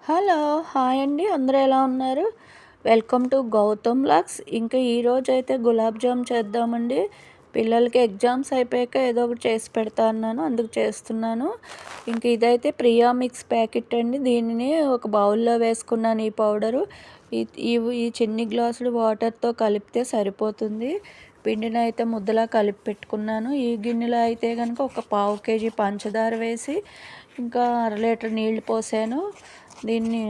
Hello! Hi అండి. అందరూ ఎలా ఉన్నారు? Welcome to Gautam vlogs. ఇంకా ఈరోజైతే గులాబ్ జామ్ చేద్దామండి. పిల్లలకి ఎగ్జామ్స్ అయిపోయాక ఏదో ఒకటి చేసి పెడతా అన్నాను. అందుకు చేస్తున్నాను. ఇంక ఇదైతే ప్రియా మిక్స్ ప్యాకెట్ అండి. దీనిని ఒక బౌల్‌లో వేసుకున్నాను ఈ పౌడరు. ఈ ఈ ఈ చిన్ని గ్లాసులు వాటర్‌తో కలిపితే సరిపోతుంది. పిండినైతే ముద్దలా కలిపి పెట్టుకున్నాను. ఈ గిన్నెలో అయితే గనుక ఒక పావు కేజీ పంచదార వేసి, ఇంకా అర లీటర్ నీళ్లు పోసాను. దీన్ని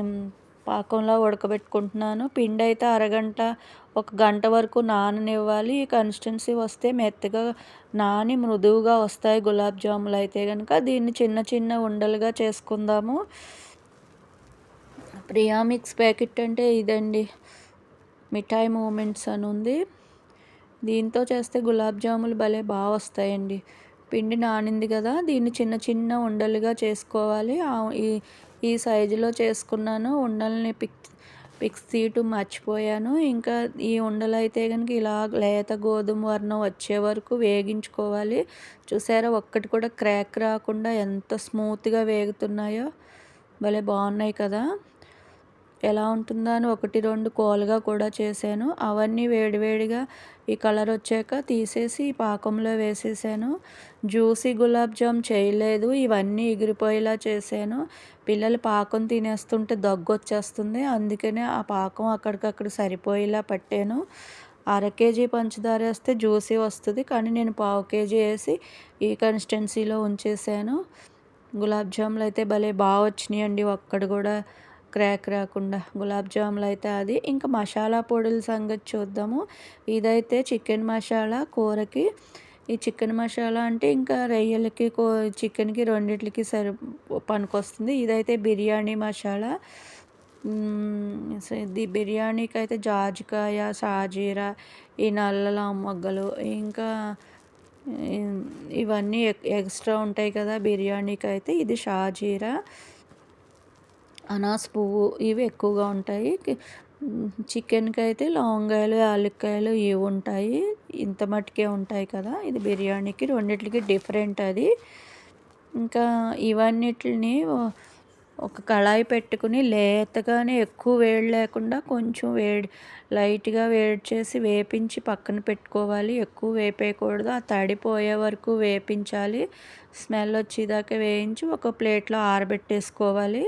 పాకంలా ఉడకబెట్టుకుంటున్నాను. పిండైతే అరగంట, ఒక గంట వరకు నాననివ్వాలి. ఈ కన్సిస్టెన్సీ వస్తే మెత్తగా నాని మృదువుగా వస్తాయి గులాబ్ జాములు అయితే గనుక. దీన్ని చిన్న చిన్న ఉండలుగా చేసుకుందాము. ప్రియా మిక్స్ ప్యాకెట్ అంటే ఇదండి. మిఠాయి మూమెంట్స్ అని ఉంది. దీంతో చేస్తే గులాబ్ జాములు భలే బాగా వస్తాయండి. పిండి నానింది కదా, దీన్ని చిన్న చిన్న ఉండలుగా చేసుకోవాలి. ఈ ఈ సైజులో చేసుకున్నాను. ఉండల్ని పిక్స్ తీయటం మర్చిపోయాను. ఇంకా ఈ ఉండలు అయితే కనుక ఇలా లేత గోధుమ వర్ణం వచ్చే వరకు వేగించుకోవాలి. చూసారా, ఒక్కటి కూడా క్రాక్ రాకుండా ఎంత స్మూత్గా వేగుతున్నాయో, భలే బాగున్నాయి కదా. ఎలా ఉంటుందో అని 1, 2 కోలుగా కూడా చేశాను. అవన్నీ వేడివేడిగా ఈ కలర్ వచ్చాక తీసేసి పాకంలో వేసేసాను. జ్యూసీ గులాబ్ జామ్ చేయలేదు. ఇవన్నీ ఎగిరిపోయేలా చేశాను. పిల్లలు పాకం తినేస్తుంటే దగ్గొచ్చేస్తుంది. అందుకనే ఆ పాకం అక్కడికక్కడ సరిపోయేలా పట్టాను. అర కేజీ పంచదార వేస్తే జ్యూసీ వస్తుంది, కానీ నేను పావు కేజీ వేసి ఈ కన్సిస్టెన్సీలో ఉంచేసాను. గులాబ్ జాములు అయితే భలే బాగా వచ్చినాయండి. ఒక్కడు కూడా క్రాక్ రాకుండా గులాబ్ జాములు అయితే అది. ఇంకా మసాలా పొడుల సంగతి చూద్దాము. ఇదైతే చికెన్ మసాలా కూరకి. ఈ చికెన్ మసాలా అంటే ఇంకా రొయ్యలకి, చికెన్కి రెండిట్లకి పనికొస్తుంది. ఇదైతే బిర్యానీ మసాలా. ఇది బిర్యానీకి అయితే జాజికాయ, సాజీరా, ఈ నల్ల మొగ్గలు, ఇంకా ఇవన్నీ ఎక్స్ట్రా ఉంటాయి కదా బిర్యానీకి అయితే. ఇది షాజీరా, అనాస్ పువ్వు, ఇవి ఎక్కువగా ఉంటాయి. చికెన్కి అయితే లవంగాయలు, యాలక్కాయలు ఇవి ఉంటాయి. ఇంత మట్టుకే ఉంటాయి కదా. ఇది బిర్యానీకి, రెండిట్లకి డిఫరెంట్ అది. ఇంకా ఇవన్నిటిని ఒక కళాయి పెట్టుకుని లేతగానే, ఎక్కువ వేడి లేకుండా కొంచెం లైట్గా వేడి చేసి వేపించి పక్కన పెట్టుకోవాలి. ఎక్కువ వేపేయకూడదు. ఆ తడిపోయే వరకు వేపించాలి. స్మెల్ వచ్చేదాకా వేయించి ఒక ప్లేట్లో ఆరబెట్టేసుకోవాలి.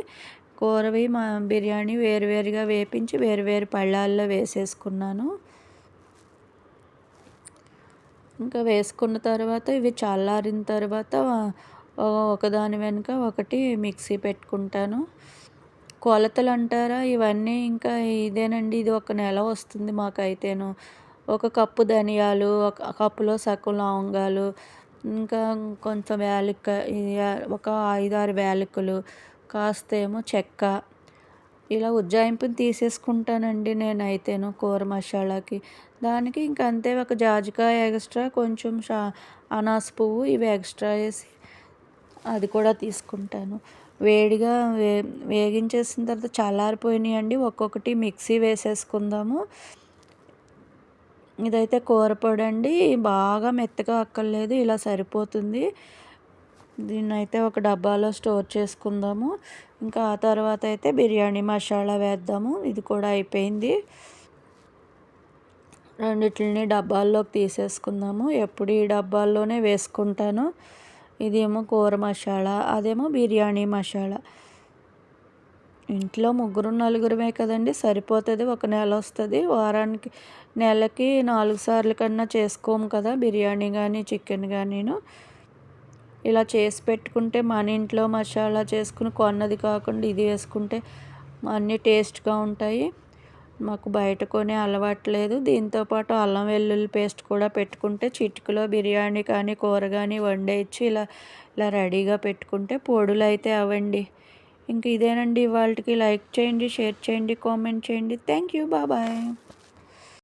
కూరవి బిర్యానీ వేరువేరుగా వేపించి వేరువేరు పళ్ళాల్లో వేసేసుకున్నాను. ఇంకా వేసుకున్న తర్వాత ఇవి చల్లారిన తర్వాత ఒకదాని వెనుక ఒకటి మిక్సీ పెట్టుకుంటాను. కొలతలు అంటారా, ఇవన్నీ ఇంకా ఇదేనండి. ఇది ఒక నెల వస్తుంది మాకైతేను. ఒక కప్పు ధనియాలు, ఒక కప్పులో సగం లవంగాలు, ఇంకా కొంచెం ఒక 5, 6 యాలకులు, కాస్తేమో చెక్క, ఇలా ఉజ్జాయింపుని తీసేసుకుంటానండి నేనైతేను కూర మసాలాకి. దానికి ఇంక అంతే, ఒక జాజికాయ ఎక్స్ట్రా, కొంచెం అనాస పువ్వు, ఇవి ఎక్స్ట్రా వేసి అది కూడా తీసుకుంటాను. వేడిగా వేగించేసిన తర్వాత చల్లారిపోయినాయండి. ఒక్కొక్కటి మిక్సీ వేసేసుకుందాము. ఇదైతే కూర పొడి అండి. బాగా మెత్తగా అక్కర్లేదు, ఇలా సరిపోతుంది. దీన్నైతే ఒక డబ్బాలో స్టోర్ చేసుకుందాము. ఇంకా ఆ తర్వాత అయితే బిర్యానీ మసాలా వేద్దాము. ఇది కూడా అయిపోయింది. రెండిటిని డబ్బాల్లోకి తీసేసుకుందాము. ఎప్పుడు ఈ డబ్బాల్లోనే వేసుకుంటాను. ఇదేమో కూర మసాలా, అదేమో బిర్యానీ మసాలా. ఇంట్లో 3, 4 కదండి, సరిపోతుంది. ఒక నెల వస్తుంది. వారానికి, నెలకి 4 సార్లు కన్నా చేసుకోము కదా బిర్యానీ కానీ చికెన్ కానీను. ఇలా చేసి పెట్టుకుంటే మన ఇంట్లో మసాలా చేసుకుని కొన్నది కాకుండా ఇది వేసుకుంటే అన్నీ టేస్ట్గా ఉంటాయి. మాకు బయట కొనే అలవాట్లేదు. దీంతోపాటు అల్లం వెల్లుల్లి పేస్ట్ కూడా పెట్టుకుంటే చిటికలో బిర్యానీ కానీ కూర కానీ వండేయచ్చు. ఇలా ఇలా రెడీగా పెట్టుకుంటే పొడులు అయితే అవ్వండి. ఇంక ఇదేనండి ఇవాళకి. లైక్ చేయండి, షేర్ చేయండి, కామెంట్ చేయండి. Thank you. బాయ్.